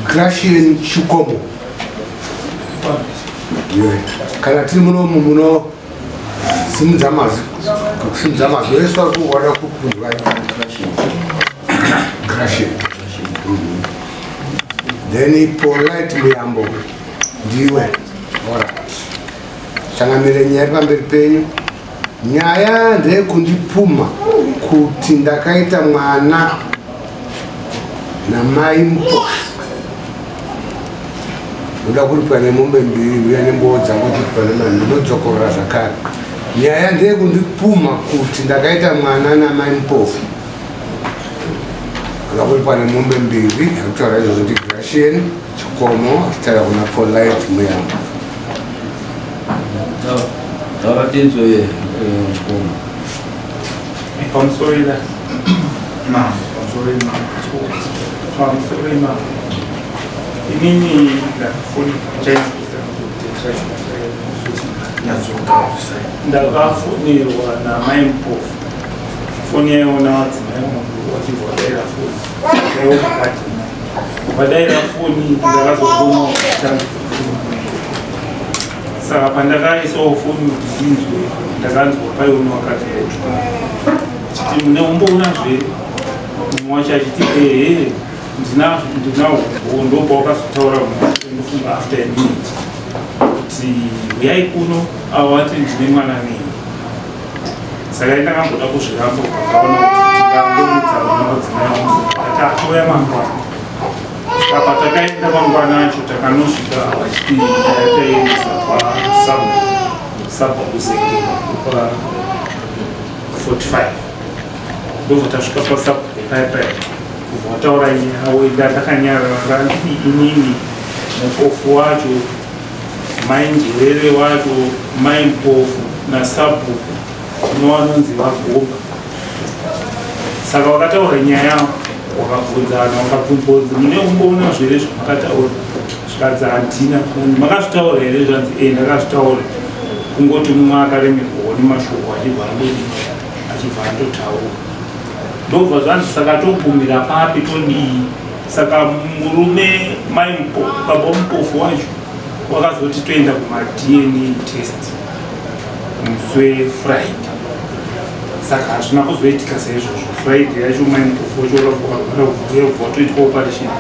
Gracian Chukomo. Kana tiri muno simzamazi reswa kuwara kukunzwa Gracian. Then polite muyambo ndiwe ora changamire nyaya pamberi penyu. Nyaya ndeyekundipuma kuti ndakaita mwana namai mupofu. Ndoda kuti pane mombe mbiri uya nembowo dzangu kuti pane mani ndinodzokorora zvakare. Nyaya ndeyekundipuma kuti ndakaita mwana namai mupofu. Ndoda kuti pane mombe mbiri akutaura izvozvo ndi Gracian Chukomo achitaura kuna polite muyambo. Tauratinzo ye Chukomo. I'm sorry that. No, I'm sorry no. I'm sorry no. Inini la phone change ndakafonirwa namai mupofu. Foni yaiona wadzimai vangu vachivhadaira foni yaiona kati vadaira foni ndakazogona kutanga saka pandakaisawo foni kuti ndinzwe ndakanzwa paiona wakati chiti mune umboonazve mumwe wacho achiti ehe ndinawo ndobva wakazotaura ndofunga after a minute kuti uyai kuno awati ndine mwana neni. Saka ndakamboda kuzviramba ukaona kuti ndingandomudza vana vadzimai vangu ati atouya mangwana. Saka patakaenda mangwana acho takanosvika vachiti taitaendesa pasabhuseke pa 45 ndobva tasvika pasabhupaipai kubva wataura nyaya wenda ndakanyarara inini mupofu wacho mai njerere wacho mai mupofu nasabhuku unowanonzi vagomba. Saka wakataura nyaya wakabvunzana wakabvunza mune umboona zvere zvamakataura zvikadzi handina makazvitaura here zvanzi ndakazvitaura kungoti mumwe akaremerwawo nemashoko achibva andotaura ndobva zvanzi saka togumira papi todii. Saka murume baba mupofu wacho wakazoti toenda kuma-DNA test muswe Friday. Saka hazvina kuzoitika saizvozvo. Friday yacho mai mupofu wacho wakabva toitwa operation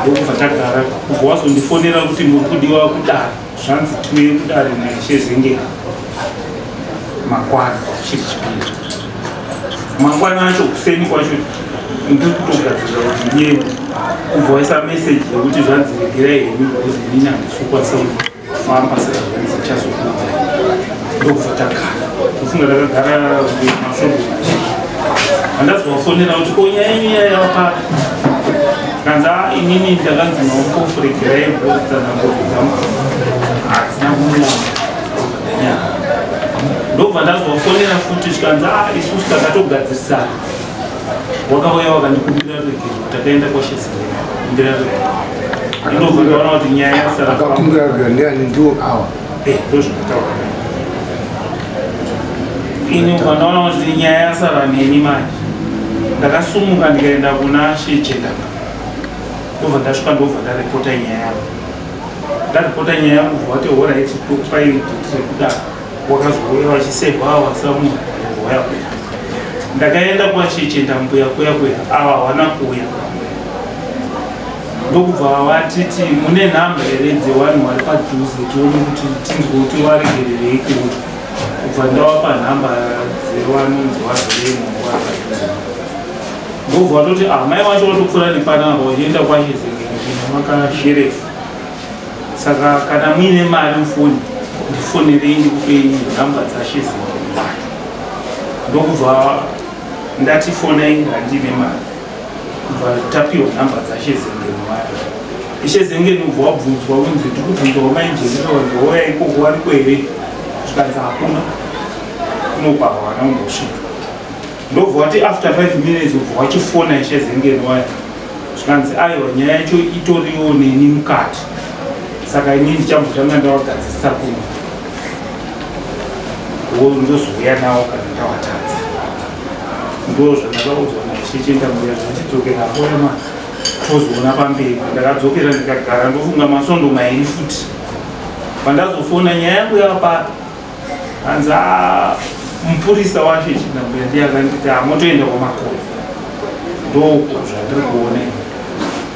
ndokubva tagara kubva wazondifonera kuti muri kudiwa kudare zvanzi tiuye kudare naishezengera makwana chipiri mangwana acho kuseni kwacho ndiri kutogadzira kuti ndiende kubva waisa meseji yekuti zvanzi regerai henyu because inini handisokwanisa kufamba saka zvanzi ichazokuudzai ndokubva tagara tofunga takagara masvondo mazhinji. Handazovafonera kuti ko nyaya yenyu yayapa kanza inini ndakanzi mamupofu regerai bhodzanangoti dzangu hadzina kumuna ndobva ndazovafonera futi zvikanzi isusu takatogadzirisana wakauya wakandikumbira regero takaenda kwashezingera ndobva ndaona kuti nyaya yasaraakakumbira regero ndiani ndiwo awa ndozvakataura ini ubva ndaona kuti nyaya yasara neni manje ndakasumuka ndikaenda kuna shechedaka ndobva ndasvika ndobva ndaripota nyaya yangu ndaripota nyaya yangu vati oraiti topaiditirekudaro wakazouya vachisevha wasamunhu waya ndakaenda kwasheche ndambuya kuya ava wana kuya ndokubva vatiti mune nhamba here dzevanhu vari padhuze tione kuti tinzwe kuti waregererei kuuta kubva ndavapa nhamba dzevanonzi wazoremongwa ndobva vatoti mai vacho vatopfuura nepanapa vachienda kwashezengera makasherefu. Saka kana muine mari mufoni ndifonerei ndikupei nhamba dzashezengera ndokubva ndati fonai handine mari kubva tapiwa nhamba dzashezengera ishe zengeni ubva wabvunzwa unzi tikubvunzwa wamainjinira wanzi wauya ikoko wari kwere zvikanzi hakuna kunokwa havana kumbosvika ndobva wati after 5 minutes ubva wachifona ishe zengeni waya zvikanzi aiwa nyaya yacho itoriwo neni mukati saka ini ndichambotanga ndawagadzirisa kuno ndozouya nawo kana ndawatadza ndo zvandakaudzwa naishe chendambuya zvatidzokera apoema tozoona pamberi ndakadzokera ndikagara ndofunga masondo mairi futi pandazofona nyaya yangu yapa hanzi mupurisa wacho chendambuya ndiye akanditi motoenda kwamakore ndoko zvandiri kuona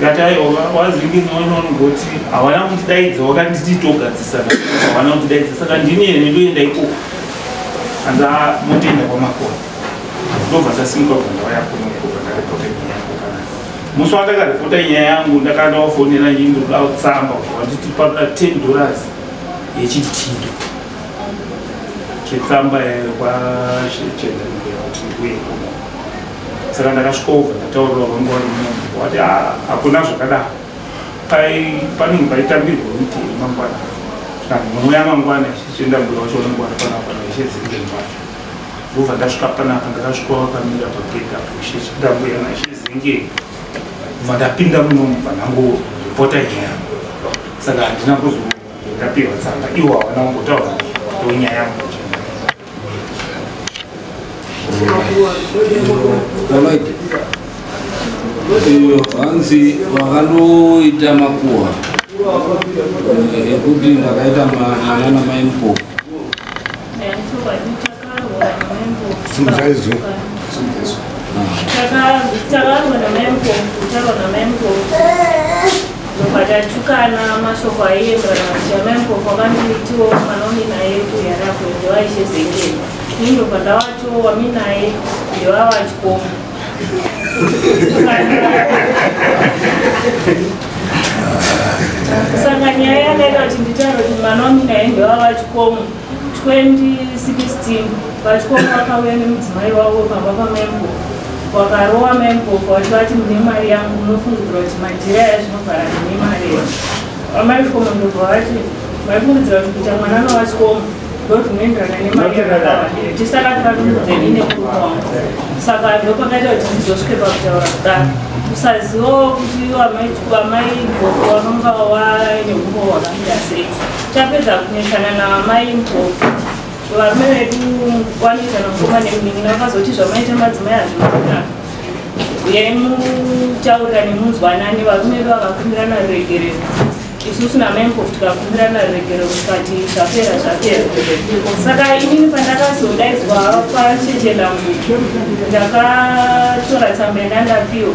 ngati aiwa wazinginoinongoti havana kutidaidza wakanditi togadzisana havana kutidaidza saka ndini ene ndoenda ikoko hanzi motoenda kwamakore ndobva ndasimuka kubva ndauya kunokuva ndaripota nyaya yangu kana musi wandakaripota nyaya yangu ndakandawafonera nyimbo ndoda kutsamba wanditi pakuda $10 yechitindo chetsamba kwachechendambuya kuti ndikuye kuno saka ndakasvikobva ndataurira vanguva rimunhu wati hakuna zvakadaro panenge paitambirwa muteri mangwana kana munouya mangwana chechendambuya wacho unengwana panapana ichezingeni vacho ndobva ndasvika panapa ndakasvika wakamira pagedha chechendambuya nachezingeni bva ndapinda munomu panangoripota nyaya saka handina kuzodapiwa tsamba iwo havana kungotaura ndonyaya yangu hanzi wakandoita makuhwa ekuti ndakaita mwana namaimpo Tukana mashoko aienderana chamempo kwakanditiwo manomina yedu yarapo ndoaishe zengeni ninyo pandawacho waminaye ndowavachikomo saka nyaya yakaita kuti nditaura kuti manomina ye ndowavachikomo 2016 vachikomo vakauya nemudzimai wavo pamba pamempo wakarowa mempo kuti vati mune mari yangu munofungidzira kuti majira yazvinovhara ndine mari vamaikomo ndobva vati vaifungidzira kuti kuita mwana novachikomo ndodzinoenderana nemari yakavandire tisaka tikatumbudzeni nekurume wangu saka ndopakaita kuti ndizosvike pakutaura kudaro usazivawo kuti vamai mpofu vanonga vaine umbo hwakamira sei tapedza kunesana navamai mpofu varume vedu wanoitana ngoma nemunini vakazoti zvamaita madzimai hazvinokona uyai mutaurira nemunzwanani varume vedu vakakumbirana ruregerero isusu namempofu tikakumbirana ruregerero tikati zvapera saka inini pandakazodaidzwa pachechendangu ndakatora tsamba yandandapiwa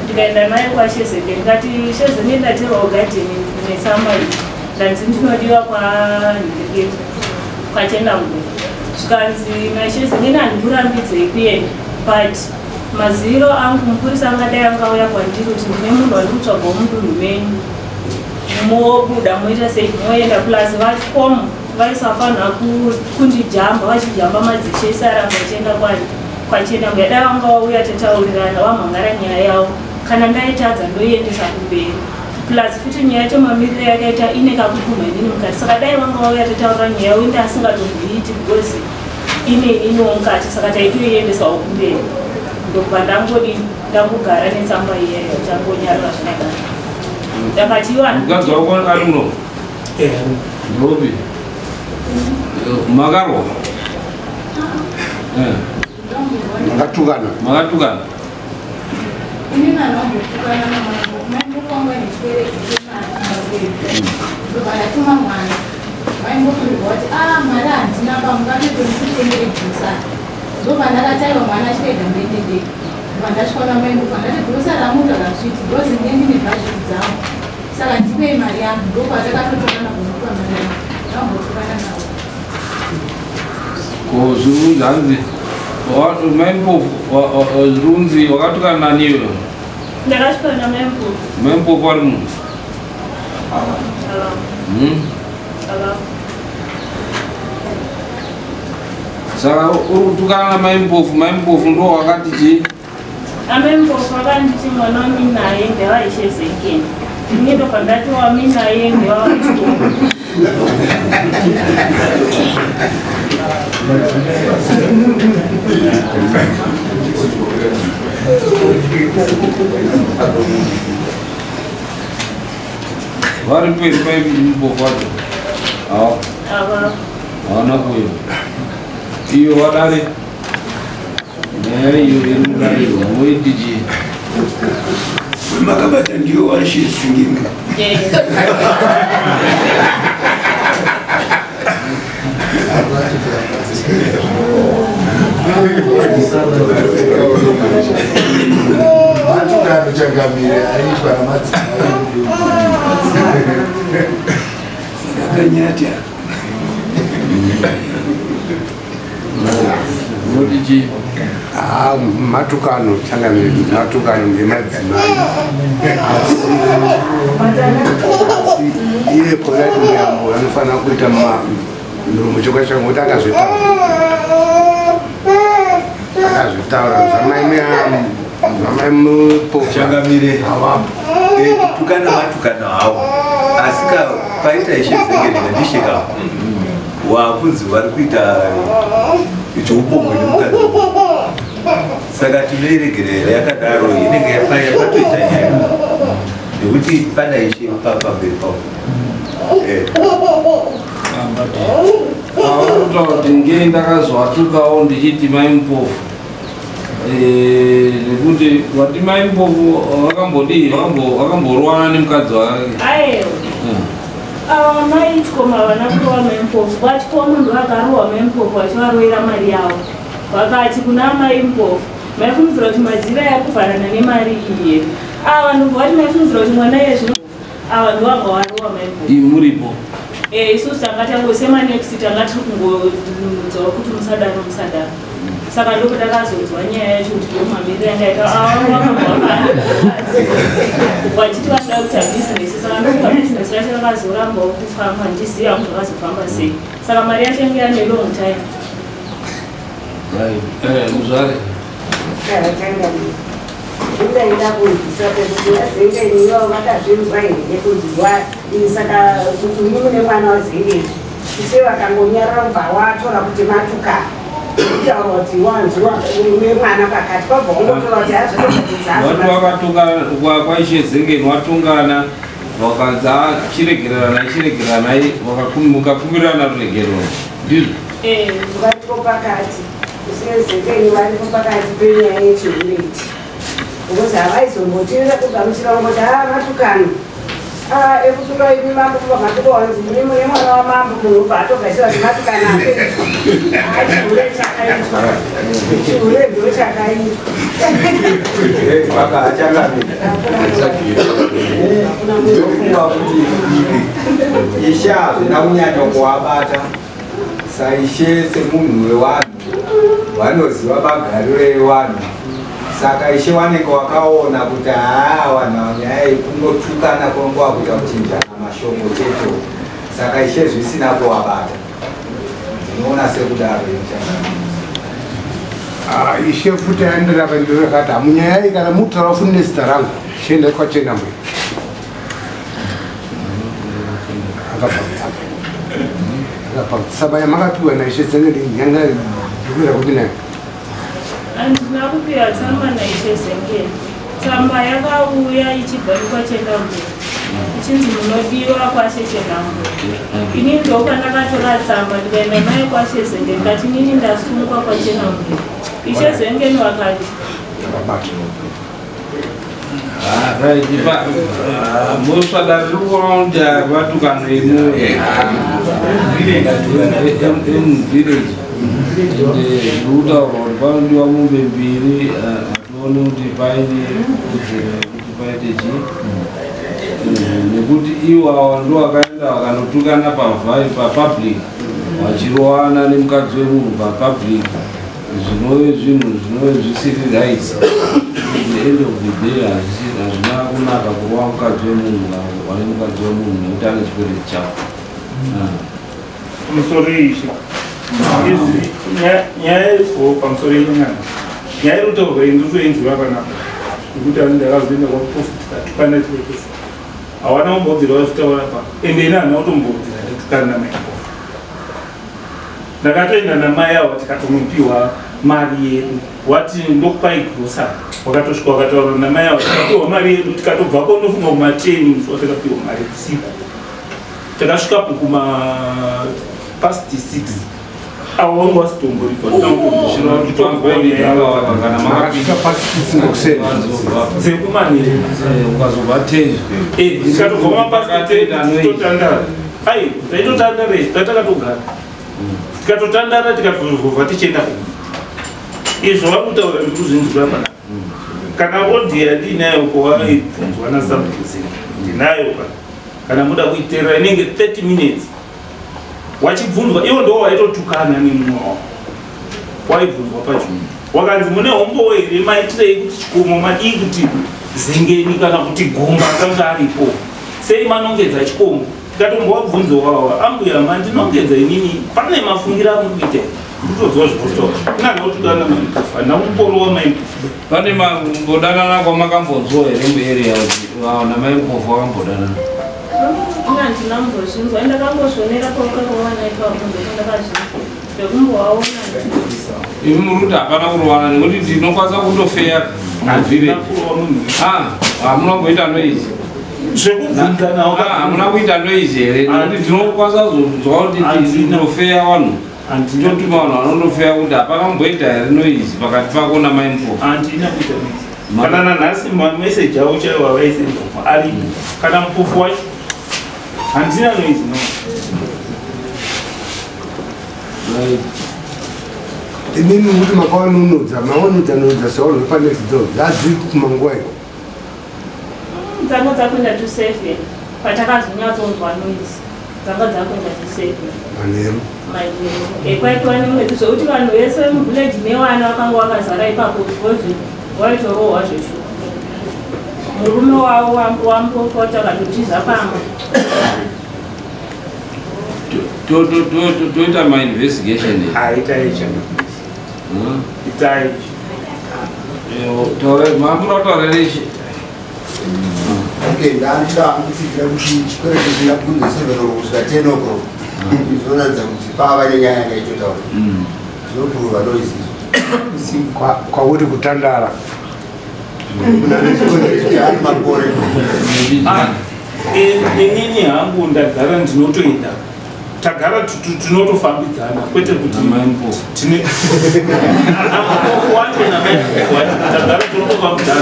ndikaenda naye kwashezeke ndikati sheze nendaterwawo gadheni netsamba iyi ndanzi ndinodiwa kwanhiriketi kwachendangu zvikanzi naishezengeni handikurambidzei kuenda but maziro angu mupurisa angadai angauya kwandiri kuti ndine munhu wandiri kutsvagawo mudunhu menyu mobuda moita sei moenda plus vachikomo vaisafanira kundijamba vachijamba madzishe isaramba ichienda kwachendangu yadai vanga vauya tataurirana vamhangara nyaya yavo kana ndaitadza ndoiendesa kumberi plus futi nyaya yacho mamiriro yakaita ine kakukumhenini mukati saka dai vanga vauya tataurira nyaya yavo inde asingatomboiti because ineiniwo mukati saka taitoiendesawo kumberi ndobva ndangogara netsamba iyeyo changonyarira zvinagara mukadzi wako ari muno ndopi makarwa makatukana saka ndipe mari yangu ndopatakatotokana kunokuwa mari yangu ndambotukana navo ko zvirunzi hanzi maimpofu zvirunzi wakatukana naniwe ndakasvikana namempofu maimpofu ari munhu saka uri kutukana namaimpofu ndo wakati chii amempofu akanditi mwana waminaye ndevaishe zengeni Nito kandati wa mina yenge wa wachikomu. Vari pwede maimpofu wacho? Ava. Hawana kuyo. Iyo wadare? Nyaya iyo irudariwa, muitiji. Makabata ndio washizingine. Matukano changamire aitwa na madzimai. Kanyata. Muitiji. Matukano changamire matukano ngemadzimai. Iye polati muyambo anofana kuita muchoka changu kuti akazvitaura zvamai mupofu changamire kutukana matukano hawo asi paita ishezengere ndisheka wakunzi vari kuita cheupombwe nemukadzi saka tinoiregerera yakadaro inenge yapatoita nyaya nekuti pana ishe pamberi pavo Kutaura kuti ngei ndakazovatukawo ndichiti maimpofu nekuti vati maimpofu vakamborwana nemukadzi wake. Aiwa. Ava maitwa vana kurowa maimpofu vachikomu ndo vakarowa maimpofu vachivaroera mari yavo. Vakati kuna maimpofu maifungidzira kuti majira yakuvharana nemari iye. Ava ndobva vati maifungidzira kuti mwana yezvino ava ndo vanga varowa maimpofu. Imi muripo? Isusu tanga tangosema next tanga tiri kungoudzawo kuti musadaro musadaro. Saka ndoko takazonzwa nyaya yacho kuti ndomamirira yangaita vachiti vanoda kuita bhizinesi. Saka ndokuta bhizinesi racho rakazorambawo kufamba ndiziva kuti rakazofamba sei. Saka mari yacho yange yane long time. Muzvare Ndaida kunzisa kuti azenge niyo vakazvinzwa here kunzwa saka kuti mune mwana wazenge ise vakangonyarara kubva watora kuti matuka kutaura kuti wanzwa nemwana pakati kwabva ungotora kuti vatu vakatuka kwaishe zenge watungana vakadza chiregererana mukakumbirana ruregero ndizvo varipo pakati isezengeni varipo pakati penyaya yechiureti because havaizombotirira kugamuchira ngoti matukano ekutuka imi mambo pamatuka wanzi mune mwana wamambo munhu ubva atogashira kuti matukano achihure chakaitwa chihure ndo chakaitwa kuti ishe hazvina kunyanya kuvabata saishe semunhu wevanhu vanoziva magariro evanhu saka ishe wanenge wakaona kuti vanhu nyaya yekunotukana kwanguva kuita kuchinjana mashoko cheto saka ishe zvisina kuvabata ndinoona sekudaro ishe futi aenderava ndirakati hamunyaya iyi kana mutaura futi nezita rangu chienda kwachengamwe saba yamakapiwa naishe zenge nyanga ndikuira kuti nayo handina kupiwa tsamba naishe zengeni. Tsamba yakauya ichibva kwachengamwe ichinzi munodiwa kwashe chengamwe. Ini ndokandakatora tsamba ndikaenda nayo kwashe zenge ndikati nini ndasungwa kwachengamwe. Ishe zengeni wakati musadariuonda vatukano village ndikutaura kuti panodiwa mombe mbiri hatione kuti paine kuti paite chii nekuti iwo ava ndo vakaenda vakanotukana papublic vachirowana nemukadzi wemunhu papublic zvinove zvinhu zvinove zvisiri rights. The end of the day hazvina kunaka kurova mukadzi wemunhu wane mukadzi wemunhu nekuti ane chikwereti chavo. Pamusoro ishe nyaya yepo pamusoro yenyana nyaya irikutorwa iri ndotoenzwa panapa nekuti ani ndakazoenda kwaprofita tikana tiwekesa hawana kumbobvira vazvitaura pa ende ina hana kutombobvira ndatukana namai ndakatoenda namai avo tikatomupiwa mari yedu wati ndokupai grosari wakatosvika wakataura namai avo tikapiwa mari yedu tikatobvako ndofunga kuma10 musi watakapiwa mari usiku takasvikapo kuma past 6 avo vanga vasitomborikwazekumaniikatobva mapasitotandara ai taitotandara isi tatakatogara tikatotandara tikatozobva tichienda izvo vakutaura ndikuzvinzwira pana kana odhiya ndinayo kovaibvunzwa nasabhuzini ndinayo pana kana muda kuiteerera inenge 30 minutes wachibvunzwa iwo ndo waitotukana nemumwe wavo waibvunzwa pachunu wakanzi mune hombo here maitirei kuti chikomo madii kuti zengeni kana kuti gomba akanga aripo sei manongedza chikomo tikatombovabvunzo wavo ambuya mandinongedza inini pane mafungira amurikuita kutodzwa zvinotaura kunanga kutukana maimpofu hana kuporowa maimpofu pane mambodanana kwamakambonzwa here muarea namaimpofu akambodanana handina mbozvinzwa ndakambozvionera paukarowana ipapo ndokandakazvinzwa ndokumboaona ivi muri kuti hapana kurowana nekuti ndinokwanisa kutofeya mavhire hamuna kuita noizi hamuna kuita noizi here nekuti ndinokwanisa kuzonzwa kuti ndinofeya vanhu ndinotuma vanhu vanondofeya kuti hapana kumboita here noizi pakati pako namaimpofu handina kuita noizi kana nanhasi mameseji avo chaivo avaisendoma aripo kana mupofu wacho handina noizi no inini kuti makawanunudza mawanudza saolo panezidzo zadziri kumanguva iko dzanga dzakuenda to7 patakazonyatsonzwa noizi dzanga dzakuenda to7 manheru ekwaitwa nemwedzi zvokuti vanhu vese muvhileji nevana vakanga vakazara ipapo zvozi vaitorohwa zveshuka murume wavo wambopota vakatotiza pamba toita mainvestigation mamurautauraishi ndandida kutsikira kuti chikwereti chingakunze 7 kusvika 10 o'clock zvoratidza kuti pava nenyaya yakaitotaura zvinopurwa noizizo kwauri kutandara ari makore inini hangu ndagara ndinotoenda tagara tinotofambidzana kwete kuti tagara tinotofambidzana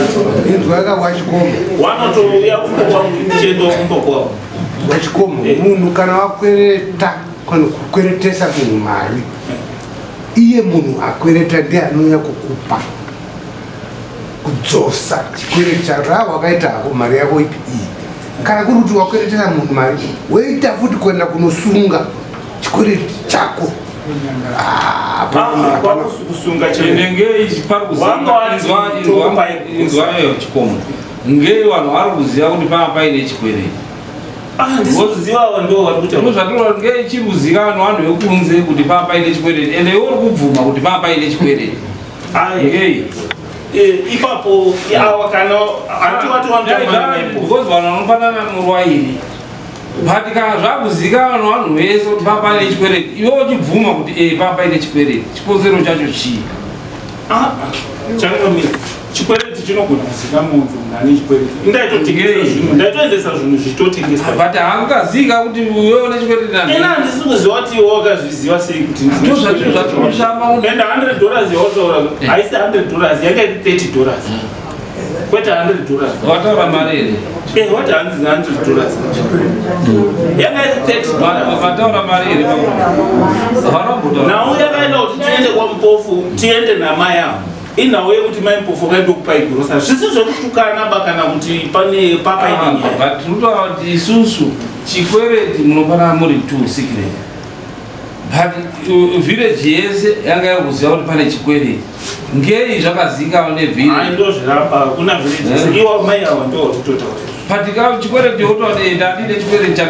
inzwa yakawachikomo wanotouya kumbokwamutiendo kumbokwavo wachikomo munhu kana wakwereta kana kukweretesa munhu mari iye munhu akwereta ndiye anonyanya kukupa kudzosa chikwereti chako wakaita hako mari yako ipi iyi kana kuri kuti wakweretera munhu mari woita futi kuenda kunosunga chikwereti chako inzwayo chikomo ngei vanhu vari kuziva kuti pava paine chikwereti ndozvatirwa ngei chiri kuzikanwa vanhu vekunze kuti pava paine chikwereti ende iwo uri kubvuma kuti pava paine chikwereti ngei ipapo awa kana because vanhu vanopanana murwairi but kana zvakuzikanwa vanhu vese kuti pava paine chikwereti iwe uchibvuma kuti pava paine chikwereti chikonzero chacho chii chakamira chikwereti chinogona kuzika munhu nani chikwereti ndaitoendesa zvinhu zvitotengesa but haangazika kuti uyewo nechikwereti ina handisi kuziva kuti iwe wakazviziva sei kuti enda $100 yautaura haisi $100 yanga $30 kwete $100 wataura mari here what hanzi $100 yanga $30 wataura mari here nawo yakaenda kuti tiende kwamupofu tiende namai avo inhawo yekuti maimpofu kaenda kupai grosari zvisi zvekutukana bakana kuti pane papainyenyaya but tinotaura kuti isusu chikwereti munofanira muri 2 secret but village yese yanga iri kuziva kuti pane chikwereti ngei zvakazikanwa nevillage ndozviramba kuna village iwo mai avo ndo kutotaura patika chikwereti yotaura ndandine chikwereti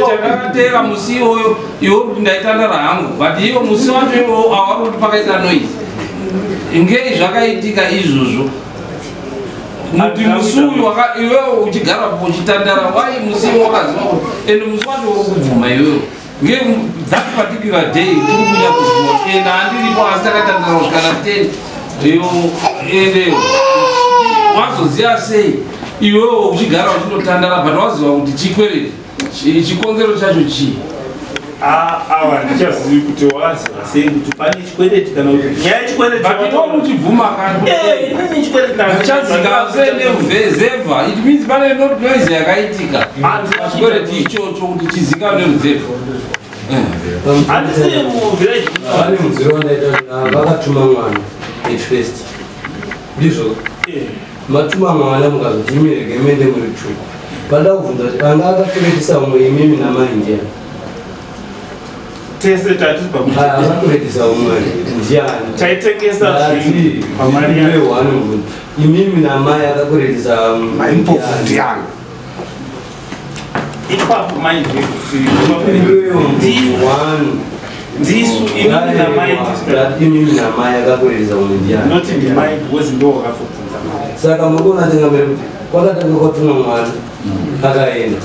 chakatera musi iwoyo iwo kuti ndaitandara hangu but iwo musi wacho iwo avari kuti pakaita noizi ngei zvakaitika izvozvo muti musuyu iwewe uchigara po uchitandara wai musiwo wakaziva kuti ende musi wacho uri kubvuma iwewe that particular day tiri kunya kubvuma ende handiripo asi takatandara kusvikana 10 iyo ende wazoziva sei iwewe uchigara uchindotandara but waziva kuti chikwereti chikonzero chacho chii awa ndichazivi kuti waziva sei kuti pane chikwereti kana kuti nyaya yechikwereti uchibvuma kanachazikazve it means pane noise yakaitika chikwereti ichocho kuti chizikanwe neruzevha handisii muvillage pane mudziyo wanaita vakatuma mwana at first ndizvo matuma mwana mukazoti miregemende muri 2 pada kubvunza kuti anga akakuretisa umwe imimi namaindia tese akakuretisa umwe ndiani taitengesa imimi namai akakuretisa maimpofundiana ipapo ndisu imimi namai akakuretisa umwe ndiani noti ndimai because ndo wakafubvunza saka mukona tengambere kuti kwakatanga kwatuma mwana akaenda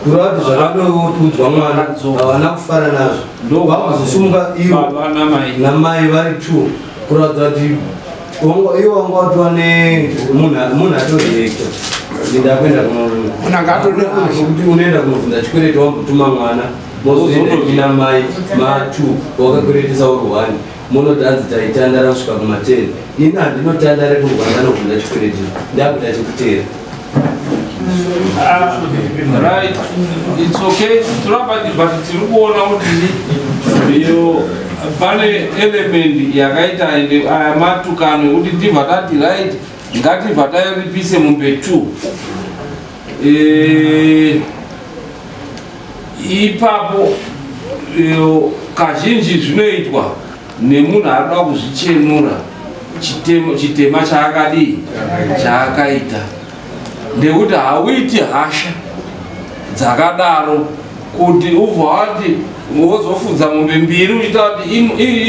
kurati zvakadokuudzwa mwana havana kufara nazvo vakuzosumuka ivo namai vari 2 kuratidza kuti iwo wanga watova nemunhu atorihekta indakuenda kunorunakuti unoenda kunobvunza chikwereti wambotuma mwana mozoenda mai ma2 wakakweretesa uri 1 munodhanzi taitandara kusvika kuma10 ini handinotandare kurwanda nobvunza chikwereti ndakuda chekutera right, it's okay. But tiri kuona kuti iyo pane element yakaita ende aya matukano ekuti tibva tati right ngatibva tairipise mumbe 2 ipapo kazhinji zvinoitwa nemunhu arikuda kuzvichenura chitema chaakadii chaakaita ndekuti hauiti hasha dzakadaro kuti ubva wati wozofudza mombe 2 uita kuti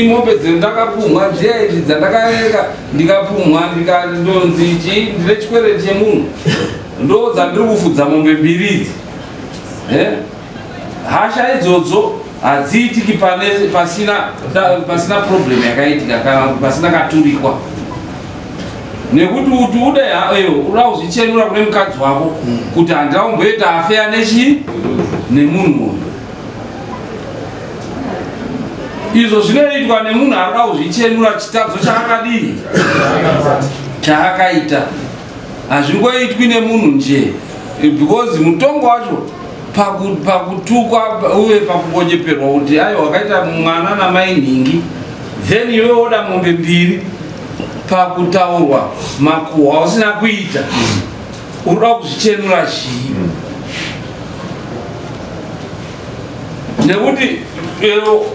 imombe dzendakapumwa dziya idzi dzandakaeka ndikapumwa ndonzi ndine chikwereti chemunhu ndo dzandiri kufudza mombe 2 idzi hasha idzodzo hadziitiki pasina problem yakaitika kana pasina katurikwa nekuti kuti uda kuzvichenura kune mukadzi wako kuti handina kumboita afeya nechii nemunhu uyu izvo zvinoitwa nemunhu arikuda kuzvichenura chitadzo chaakadii chaakaita hazvingoitwi nemunhu nje because mutongo wacho pakutukwa uye pakugonyeperwa kuti aiwa wakaita mwana namai nhingi then iwe woda mombe 2 pakutaurwa makuhwa usina kuita unoda kuzvichenura chii nekuti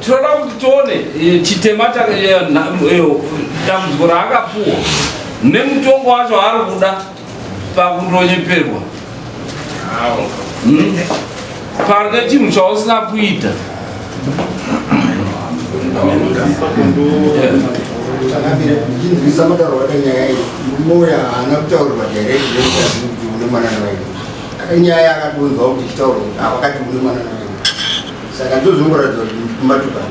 tinoda kuti tione chitema dambudziko raakapuwa nemutongo wacho ari kuda pakundonyeperwa parine chinhu chausina kuita ndichinzwisa mutauro watanyaya iyi moya haana kutaurirwa direct kuti une mwana nawaini akanyaya akadonzwa kuti chitauro kuti avakati une mwana nawaini saka ndozongoratidza kuti kumatukana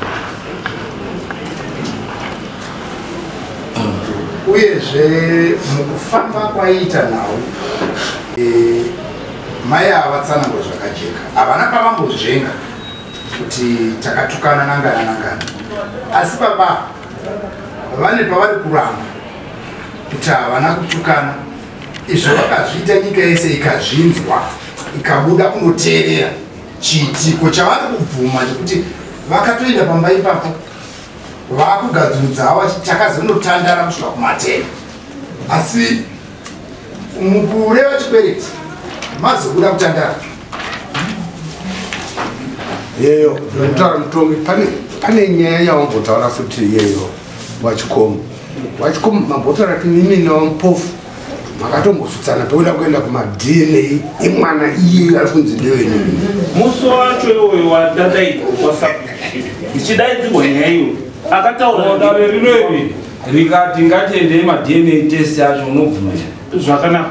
uyezve mukufamba kwaita nawo mai havatsanangwa zvakajeka havana pavambozvenga kuti takatukana nangana asi baba vane pavari kuramba kuti havana kutukana izvo vakazviita nyika yese ikazvinzwa ikabuda kunoteerera chiitiko chavari kubvuma nekuti vakatoenda pamba ipapo vakugadzirudza hava takazonotandara kusvika kumatenda asi mukureva chikwereti mazobuda kutandara yeyo ndinotaura mutongi pane nyaya yawambotaura futi iyeyo wachikomo mambotaura kuti mimi nawamupofu makatombosutsana toda kuenda kumadna imwana iye ari kunzi ndewenyu musi wacho iwoyo wadadaidzwa kwasapu ndichidaidzirwa nyaya iyo akataura darerirevi rikati ngatiende ma-DNA test yacho unobvuma zvakanaka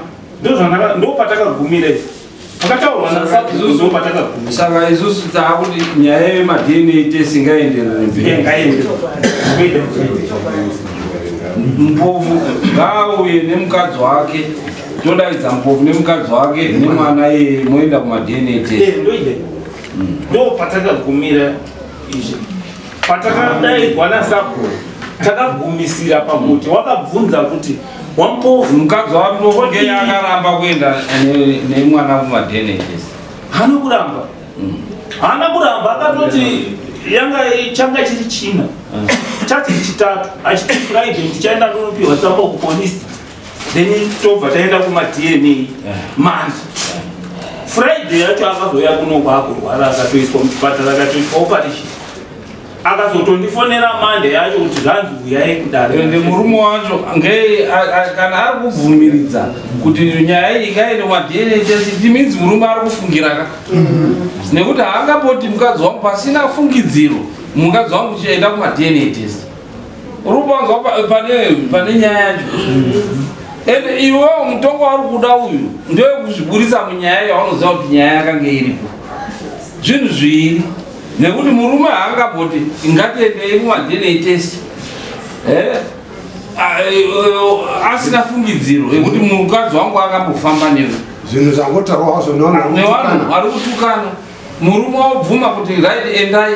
ndo patakagumira pakataurwa nasakuzo patakagumira saka isusu taakuti nyaya yema-DNA test ngaenderere mberi mpofu ngauye nemukadzi wake todaidza mpofu nemukadzi wake nemwana iye moenda kuma-DNA test ndo patakagumira izvi patakadaidzwa nasaku takagumisira pakuti wakabvunza kuti wampofu mukadzi wako ngeye akaramba kuenda nemwana kuma-DNA test haana kuramba akatoti changa chiri china chati chitatu achiti Friday tichaenda ndonopiwa tsamba kupolisi then tobva taenda kuma-DNA manje Friday yacho akazoya kuno kwakurwara akatoiswa muchipatara akatoiswa operation akazotondifonera mande yacho kuti zvanzi uyai kudare ende murume wacho ngei kana ari kubvumiridza kuti nyaya iyi ikaende kuma-DNA test timinzi murume ari kufungiraka nekuti haangapoti mukadzi wangu pasina fungidziro mukadzi wangu chienda kuma-DNA test uri kupanzwa pane nyaya yacho ende iwewo mutongo wari kuda uyu ndewekuzviburisa munyaya yawanoziva kuti nyaya yakange iripo zvinhu zviri nekuti murume haangapoti ngatiendei kuma-DNA test asina fungidziro yekuti mukadzi wangu akambofamba newe zvinhu zvangotarwa hazvo nevanhu vari kutukana murume wabvuma kuti right endai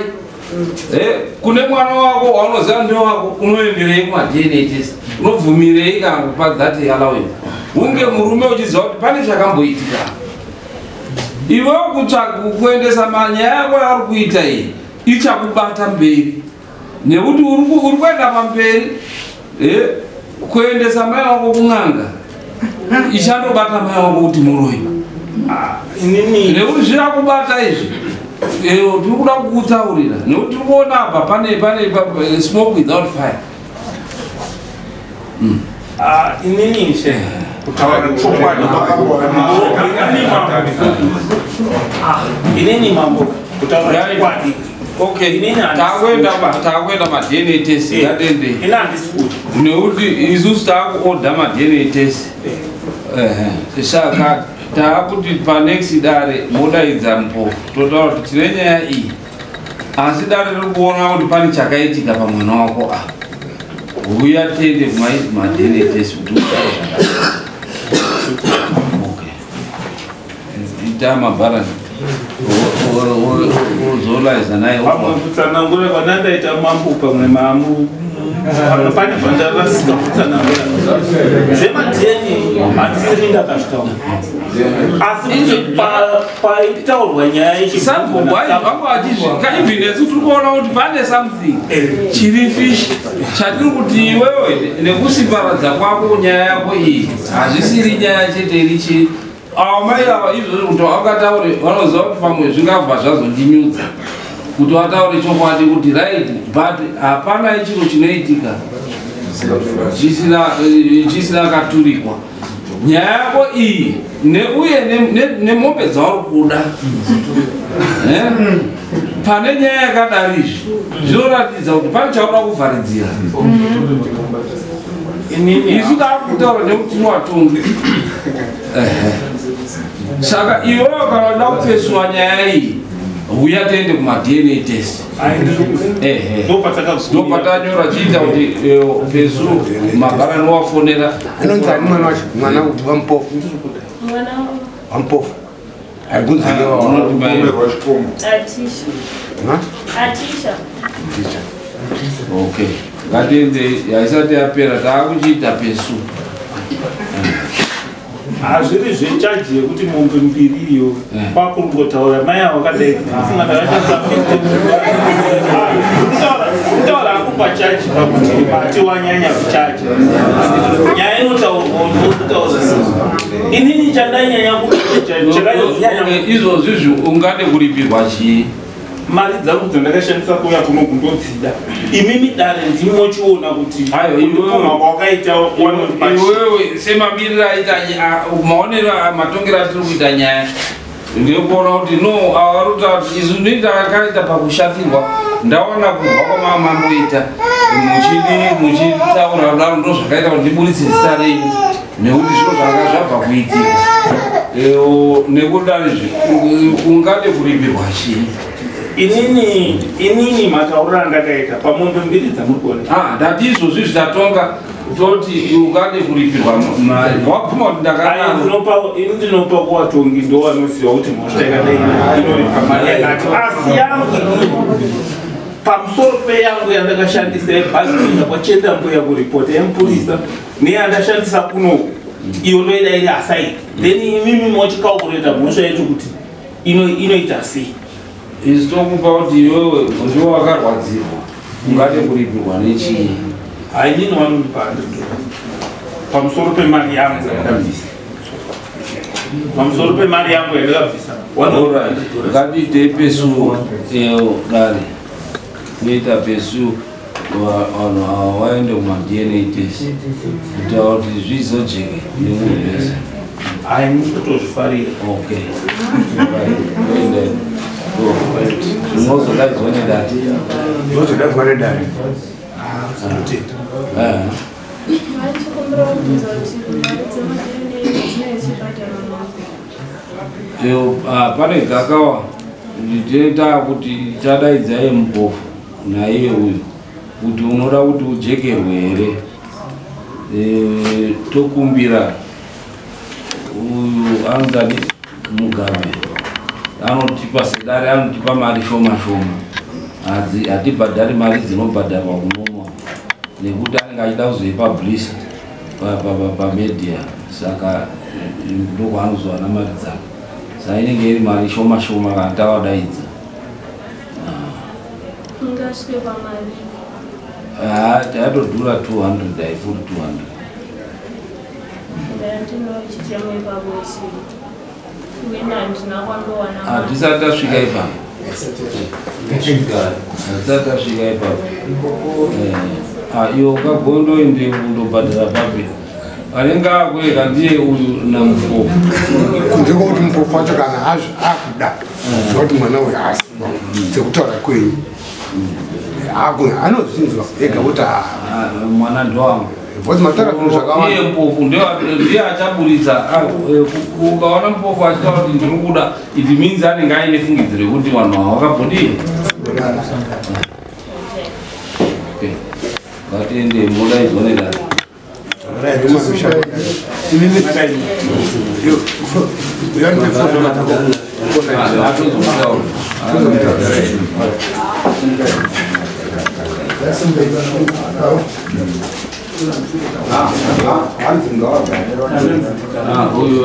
kune mwana wako waunoziva ndio wako unoenderei kuma-DNA test unobvumirei kana kupa that allowance unge murume uchiziva kuti pane chakamboitika iwewo kutsvaga kuendesa manyaya yako yaari kuita iyi ichakubata mberi nekuti uri kuenda pamberi kuendesa mai wako kun'anga ichandobata mai wako kuti muroi nekuti zvirakubata izvi tiri kuda kukutaurira nekuti tiri kuona apa pane smoke without fire inini kutaura chokwadi inini mambo kutaura chokwadi okay takwenda ma-DNA test ngatende nekuti isusu taakuodha ma-DNA test saka taakuti panext dare modaidza mpofu totaura kuti tine nyaya iyi asi dare riri kuona kuti pane chakaitika pamwana wako uya tende kuma-DNA test kuti ita mabharani uzolaiza naye kutsanangura kwanandaita mambo pamwe mamu pane pandarasika kutsanangura zvemadheni hatisiri ndakasvikamu asi paitaurwa nyaya yechivangu vachizvika even nesu tiri kuona kuti pane something chiri fishi chatiri kuti iwewe nekusiparadza kwako nyaya yako iyi hazvisiri nyaya chete irichiri mai ava izvozvo kuti vakataure vanoziva kuti pamwe zvingabva zvazondinyudza kuti vataure chokwadi kuti right but hapana chiro chinoitika chisina katurikwa nyaya yako iyi uye nemombe dzauri kuda pane nyaya yakadarizvi zvinoratidza kuti pane chauda kuvharidzira isu taakutaura nekuti tinovatongi saka iwewo kana uda kupeswa nyaya iyi uya tiende kuma-DNA test ndopatanyora chiita kuti pesu mabharani wafonera anonzi ani mwana wacho mwana kuti wampofu wampofu ari kunzi okay ngatiende yaisati yapera taakuchiita pesu hazviri zvechaji yekuti mombe mbiri iyo kwakungotaura mai avo kadaifunga ndakataura akupa chaji pakuti mati wanyanya kuchaji nyaya inotaurwa ndokutaura inini chandanyanya izvozvizvi ungade kuripirwa chii mari dzangu dzandakashandisa kuya kuno kundodzida imimi dare ndimochiona kuti wakaita iwewe semamiriro aita maonero matongero atiri kuita nyaya ndikuona kuti no avaruta kuti izvi ndindakaita pakushatirwa ndaona kubva kwamamamboita muchitaura kudaro ndo zvakaita kuti ndiburitse zita renyu nekuti zviro zvanga zvabva kuitika nekudarizve ungade kuripirwa chii inini matauriro andakaita pamondo mbiri dzamuri kuona ndati izvozvi zvitatonga toti ungade kuripirwa mari wapfuma kuti ini ndinopa kuvatongi ndo vanoziva kuti moshaikadainoipa mari yakati asi yangu pamusoro peyangu yandakashandisa yebhazi kuenda kwachenda mbuya kuripota yemupurisa neyandashandisa kunoku iyo ndoida iri aside then imimi mochikaukureta mhosva yetu kuti inoita sei izi tokupa kuti iwewe ndiwo wakarwadzirwa ungade kuripirwa nechii hainini vanondipa pamusoro pemari yangu yandabvisa pamusoro pemari yangu yandakabvisa ngatiite pesu dare kuita pesu vanhu ava vaende kumadna test kutaura kuti zvizojeke nemunhu wese haimutotozvifarira okay zvinozodaidzwa nedati zvozodaidzwa nedati pane gakawa nditenda kuti chadaidzai mupofu naiye uyu kuti unoda kuti ujekerwe here tokumbira uyu anozani mugabe anotipa sedare anotipa mari shoma shoma hatibhadhari mari dzinobhadharwa kunomwa nekuti anenge achida kuzoipabhlisa pamedia saka ndokwaanozowana mari dzake saka inenge iri mari shoma shoma kana tavadaidza tatodhura 200 haifuri 200 hatisati tasvika ipapo hatisati tasvika ipapo iwo ukagondoende kundobhadhara papi anenge akweka ndiye uyu namupofu kunzeko kuti mupofu wacho kana akuda kuti mwana uyu asi sekutaura kwenyu anozvinzwa ega kuti mwana ndowangu iye mupofu ndiye achaburitsa ukaona mupofu achitaura kuti ndiri kuda it means anenge aine fungidziro yekuti vanhu ava vakabhodii ngatiende mudaidzwa nedari huyu